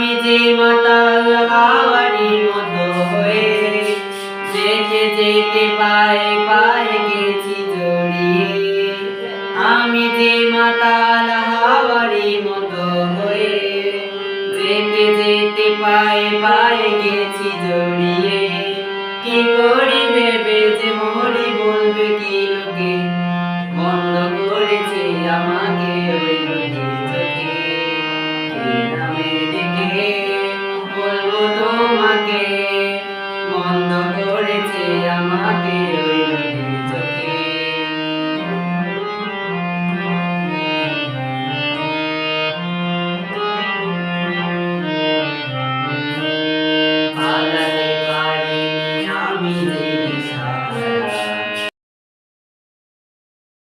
আমি যে মাতাল হাওয়ারি মতো হয়ে যেতে যেতে পায়ে পায়ে গেছি জড়িয়ে। আমি যে মাতাল হাওয়ারি মতো হয়ে যেতে যেতে পায়ে পায়ে গেছি জড়িয়ে। কি করি ভেবে যে মরি বলবে কি লোকে, বন্ধ করেছে আমাকে ওই নদীর চোখে। কি নামে ডেকে